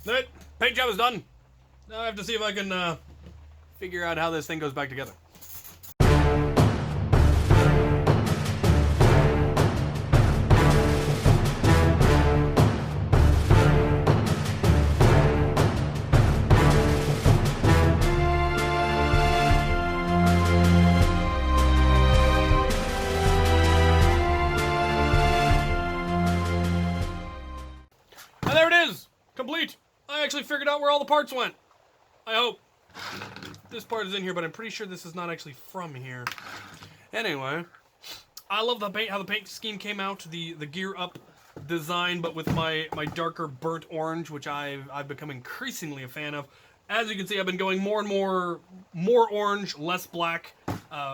That paint job is done. Now I have to see if I can figure out how this thing goes back together. And there it is! Complete! I actually figured out where all the parts went. I hope. This part is in here, but I'm pretty sure this is not actually from here. Anyway, I love the paint, how the paint scheme came out, the gear up design, but with my darker burnt orange, which I've become increasingly a fan of. As you can see, I've been going more and more orange, less black,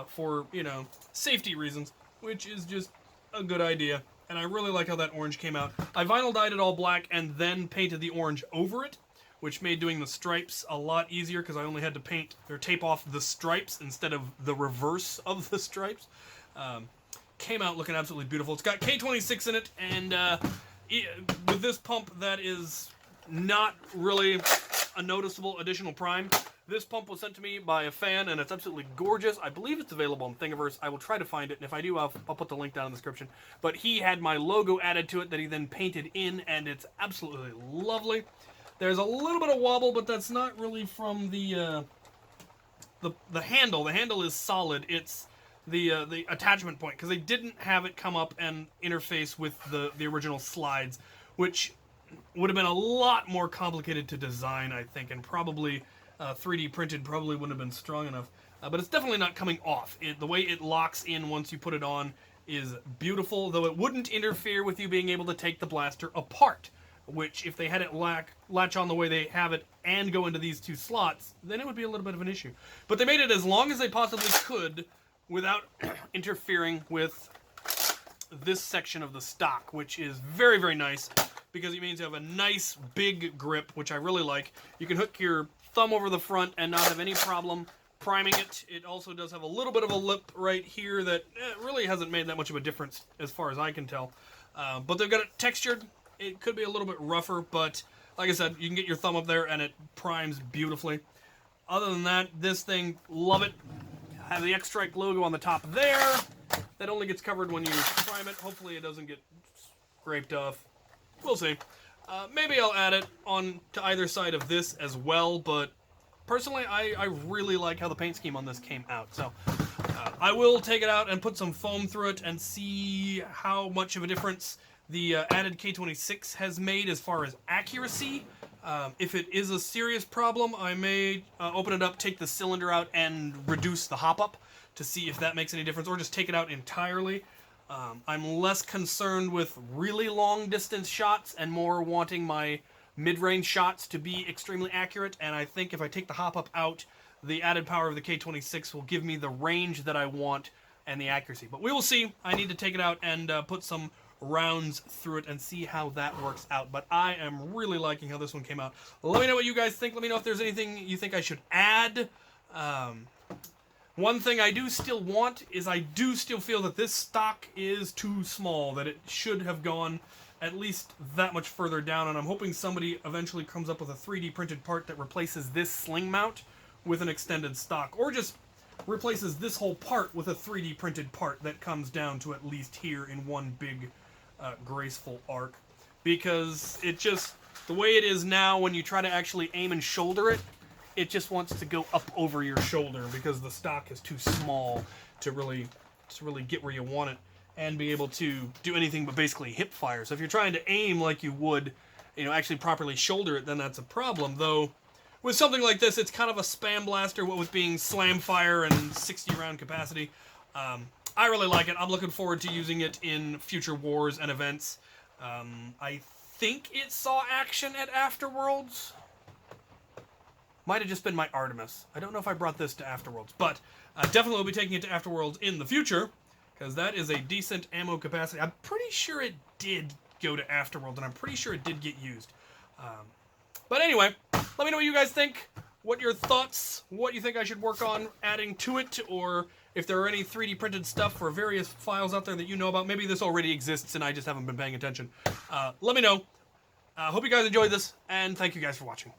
for, you know, safety reasons, which is just a good idea. And I really like how that orange came out. I vinyl dyed it all black and then painted the orange over it, which made doing the stripes a lot easier because I only had to paint or tape off the stripes instead of the reverse of the stripes. Came out looking absolutely beautiful. It's got K26 in it, and with this pump that is not really a noticeable additional prime. This pump was sent to me by a fan, and it's absolutely gorgeous. I believe it's available on Thingiverse. I will try to find it, and if I do, I'll put the link down in the description. But he had my logo added to it that he then painted in, and it's absolutely lovely. There's a little bit of wobble, but that's not really from the handle. The handle is solid. It's the attachment point, because they didn't have it come up and interface with the original slides, which would have been a lot more complicated to design, I think, and probably 3D printed probably wouldn't have been strong enough. But it's definitely not coming off. The way it locks in once you put it on is beautiful, though it wouldn't interfere with you being able to take the blaster apart, which if they had it latch on the way they have it and go into these two slots, then it would be a little bit of an issue. But they made it as long as they possibly could without interfering with this section of the stock, which is very, very nice, because it means you have a nice big grip, which I really like. You can hook your thumb over the front and not have any problem priming it. It also does have a little bit of a lip right here that really hasn't made that much of a difference as far as I can tell. But they've got it textured. It could be a little bit rougher, but like I said, you can get your thumb up there and it primes beautifully. Other than that, this thing, love it. Have the X-Strike logo on the top there. That only gets covered when you prime it. Hopefully it doesn't get scraped off. We'll see. Maybe I'll add it on to either side of this as well, but personally, I really like how the paint scheme on this came out. So I will take it out and put some foam through it and see how much of a difference the added K26 has made as far as accuracy. If it is a serious problem, I may open it up, take the cylinder out, and reduce the hop-up to see if that makes any difference, or just take it out entirely. I'm less concerned with really long-distance shots and more wanting my mid-range shots to be extremely accurate, and I think if I take the hop-up out, the added power of the K26 will give me the range that I want and the accuracy. But we will see. I need to take it out and put some rounds through it and see how that works out. But I am really liking how this one came out. Let me know what you guys think. Let me know if there's anything you think I should add. One thing I do still want is I do still feel that this stock is too small, that it should have gone at least that much further down, and I'm hoping somebody eventually comes up with a 3D printed part that replaces this sling mount with an extended stock, or just replaces this whole part with a 3D printed part that comes down to at least here in one big graceful arc. Because it just, the way it is now, when you try to actually aim and shoulder it, it just wants to go up over your shoulder because the stock is too small to really get where you want it and be able to do anything but basically hip fire. So if you're trying to aim like you would, you know, actually properly shoulder it, then that's a problem. Though with something like this, it's kind of a spam blaster, what with being slam fire and 60 round capacity. I really like it. I'm looking forward to using it in future wars and events. I think it saw action at Afterworlds. Might have just been my Artemis. I don't know if I brought this to Afterworlds, but definitely will be taking it to Afterworlds in the future, because that is a decent ammo capacity. I'm pretty sure it did go to Afterworlds, and I'm pretty sure it did get used. But anyway, let me know what you guys think. What your thoughts, what you think I should work on adding to it, or if there are any 3D printed stuff for various files out there that you know about. Maybe this already exists and I just haven't been paying attention. Let me know. Hope you guys enjoyed this, and thank you guys for watching.